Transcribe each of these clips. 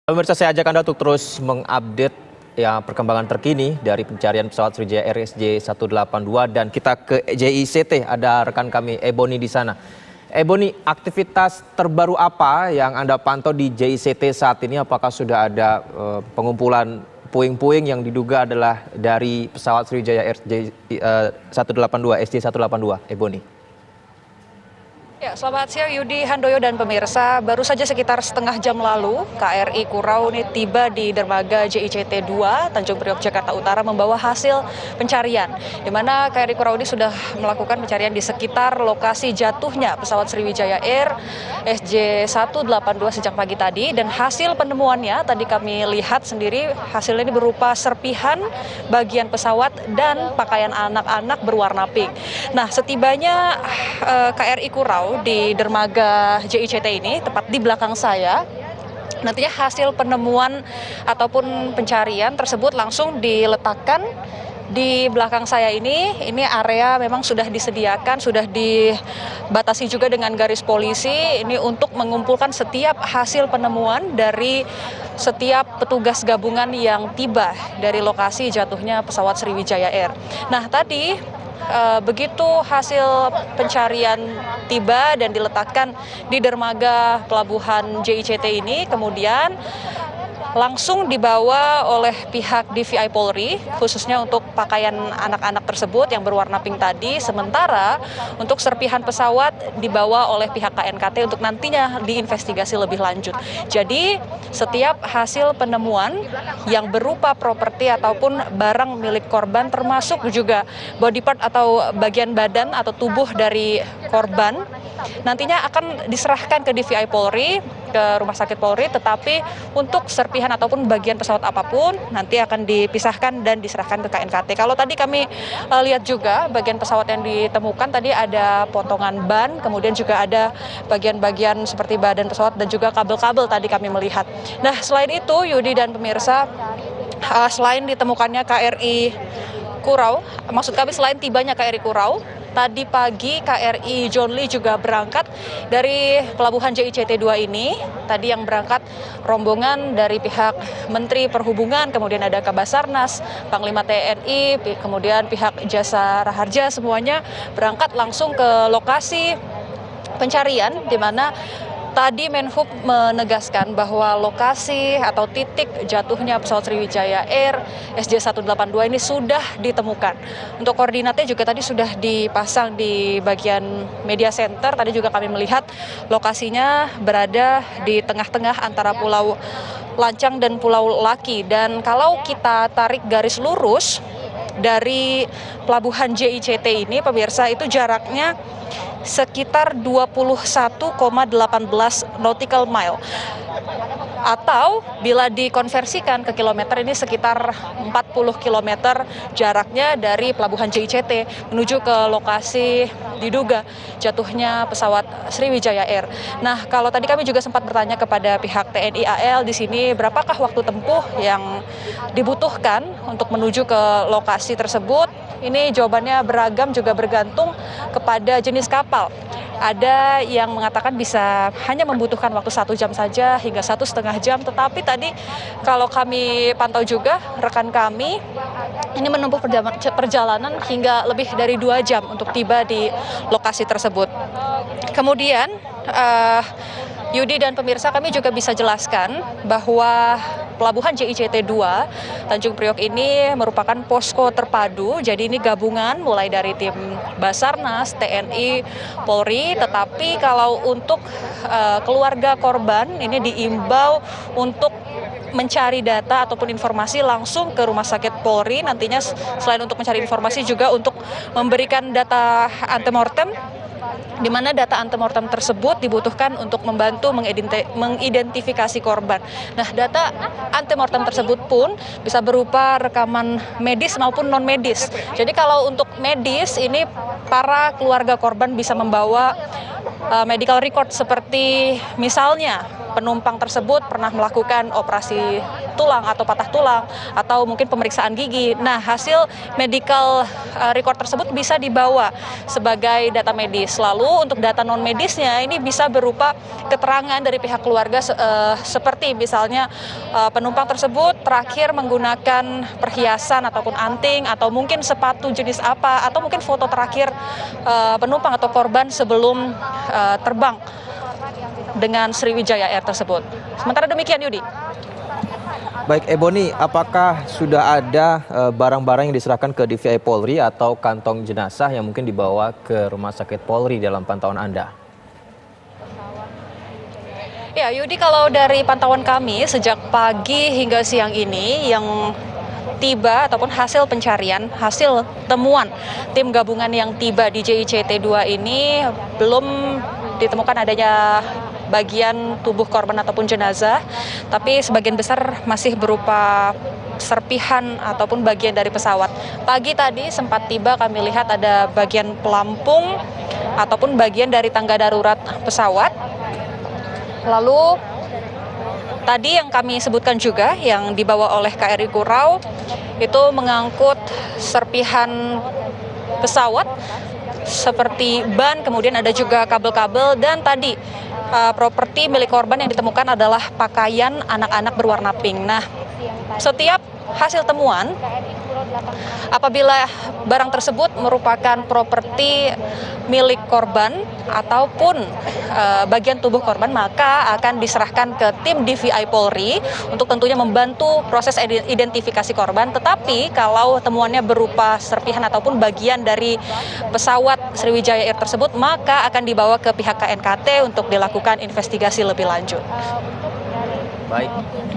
Pemirsa, saya ajak Anda untuk terus mengupdate perkembangan terkini dari pencarian pesawat Sriwijaya Air SJ182 dan kita ke JICT. Ada rekan kami Ebony di sana. Ebony, aktivitas terbaru apa yang Anda pantau di JICT saat ini? Apakah sudah ada pengumpulan puing-puing yang diduga adalah dari pesawat Sriwijaya Air SJ182, Ebony? Ya, selamat siang Yudi, Handoyo, dan pemirsa. Baru saja sekitar setengah jam lalu, KRI Kurau ini tiba di dermaga JICT 2, Tanjung Priok, Jakarta Utara, membawa hasil pencarian. Di mana KRI Kurau ini sudah melakukan pencarian di sekitar lokasi jatuhnya pesawat Sriwijaya Air SJ182 sejak pagi tadi. Dan hasil penemuannya, tadi kami lihat sendiri, hasilnya ini berupa serpihan bagian pesawat dan pakaian anak-anak berwarna pink. Nah, setibanya KRI Kurau di dermaga JICT ini, tepat di belakang saya, nantinya hasil penemuan ataupun pencarian tersebut langsung diletakkan di belakang saya ini. Ini area memang sudah disediakan, sudah dibatasi juga dengan garis polisi ini untuk mengumpulkan setiap hasil penemuan dari setiap petugas gabungan yang tiba dari lokasi jatuhnya pesawat Sriwijaya Air. Nah, tadi begitu hasil pencarian tiba dan diletakkan di dermaga pelabuhan JICT ini, kemudian langsung dibawa oleh pihak DVI Polri, khususnya untuk pakaian anak-anak tersebut yang berwarna pink tadi. Sementara untuk serpihan pesawat dibawa oleh pihak KNKT untuk nantinya diinvestigasi lebih lanjut. Jadi setiap hasil penemuan yang berupa properti ataupun barang milik korban, termasuk juga body part atau bagian badan atau tubuh dari korban, nantinya akan diserahkan ke DVI Polri, ke Rumah Sakit Polri, tetapi untuk serpihan ataupun bagian pesawat apapun nanti akan dipisahkan dan diserahkan ke KNKT. Kalau tadi kami lihat juga bagian pesawat yang ditemukan tadi ada potongan ban, kemudian juga ada bagian-bagian seperti badan pesawat dan juga kabel-kabel tadi kami melihat. Nah, selain itu Yudi dan pemirsa, selain ditemukannya KRI Kurau, maksud kami selain tibanya KRI Kurau, tadi pagi KRI John Lee juga berangkat dari pelabuhan JICT 2 ini. Tadi yang berangkat rombongan dari pihak Menteri Perhubungan, kemudian ada Kabasarnas, Panglima TNI, kemudian pihak Jasa Raharja, semuanya berangkat langsung ke lokasi pencarian, di mana tadi Menhub menegaskan bahwa lokasi atau titik jatuhnya pesawat Sriwijaya Air SJ182 ini sudah ditemukan. Untuk koordinatnya juga tadi sudah dipasang di bagian media center. Tadi juga kami melihat lokasinya berada di tengah-tengah antara Pulau Lancang dan Pulau Laki. Dan kalau kita tarik garis lurus dari pelabuhan JICT ini, pemirsa, itu jaraknya sekitar 21,18 nautical mile, atau bila dikonversikan ke kilometer ini sekitar 40 kilometer jaraknya dari pelabuhan JICT menuju ke lokasi diduga jatuhnya pesawat Sriwijaya Air. Nah, kalau tadi kami juga sempat bertanya kepada pihak TNI AL di sini, berapakah waktu tempuh yang dibutuhkan untuk menuju ke lokasi tersebut? Ini jawabannya beragam, juga bergantung kepada jenis kapal. Ada yang mengatakan bisa hanya membutuhkan waktu 1 jam saja hingga 1,5 jam. Tetapi tadi kalau kami pantau juga, rekan kami ini menempuh perjalanan hingga lebih dari 2 jam untuk tiba di lokasi tersebut. Kemudian Yudi dan pemirsa, kami juga bisa jelaskan bahwa pelabuhan JICT 2 Tanjung Priok ini merupakan posko terpadu. Jadi ini gabungan mulai dari tim Basarnas, TNI, Polri. Tetapi kalau untuk keluarga korban ini diimbau untuk mencari data ataupun informasi langsung ke Rumah Sakit Polri. Nantinya selain untuk mencari informasi juga untuk memberikan data antemortem, di mana data antemortem tersebut dibutuhkan untuk membantu mengidentifikasi korban. Nah, data antemortem tersebut pun bisa berupa rekaman medis maupun non-medis. Jadi kalau untuk medis ini para keluarga korban bisa membawa medical record seperti misalnya penumpang tersebut pernah melakukan operasi tulang atau patah tulang atau mungkin pemeriksaan gigi. Nah, hasil medical record tersebut bisa dibawa sebagai data medis. Lalu untuk data non medisnya ini bisa berupa keterangan dari pihak keluarga seperti misalnya penumpang tersebut terakhir menggunakan perhiasan ataupun anting atau mungkin sepatu jenis apa atau mungkin foto terakhir penumpang atau korban sebelum terbang dengan Sriwijaya Air tersebut. Sementara demikian, Yudi. Baik, Ebony, apakah sudah ada barang-barang yang diserahkan ke DVI Polri atau kantong jenazah yang mungkin dibawa ke Rumah Sakit Polri dalam pantauan Anda? Ya, Yudi, kalau dari pantauan kami sejak pagi hingga siang ini yang tiba ataupun hasil pencarian, hasil temuan tim gabungan yang tiba di JICT 2 ini belum ditemukan adanya bagian tubuh korban ataupun jenazah, tapi sebagian besar masih berupa serpihan ataupun bagian dari pesawat. Pagi tadi sempat tiba kami lihat ada bagian pelampung ataupun bagian dari tangga darurat pesawat. Lalu tadi yang kami sebutkan juga yang dibawa oleh KRI Kurau itu mengangkut serpihan pesawat seperti ban, kemudian ada juga kabel-kabel, dan tadi properti milik korban yang ditemukan adalah pakaian anak-anak berwarna pink. Nah, setiap hasil temuan apabila barang tersebut merupakan properti milik korban ataupun bagian tubuh korban, maka akan diserahkan ke tim DVI Polri untuk tentunya membantu proses identifikasi korban. Tetapi kalau temuannya berupa serpihan ataupun bagian dari pesawat Sriwijaya Air tersebut, maka akan dibawa ke pihak KNKT untuk dilakukan investigasi lebih lanjut. Baik,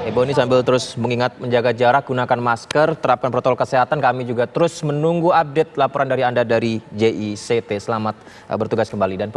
Ebony, sambil terus mengingat menjaga jarak, gunakan masker, terapkan protokol kesehatan, kami juga terus menunggu update laporan dari Anda dari JICT. Selamat bertugas kembali. Dan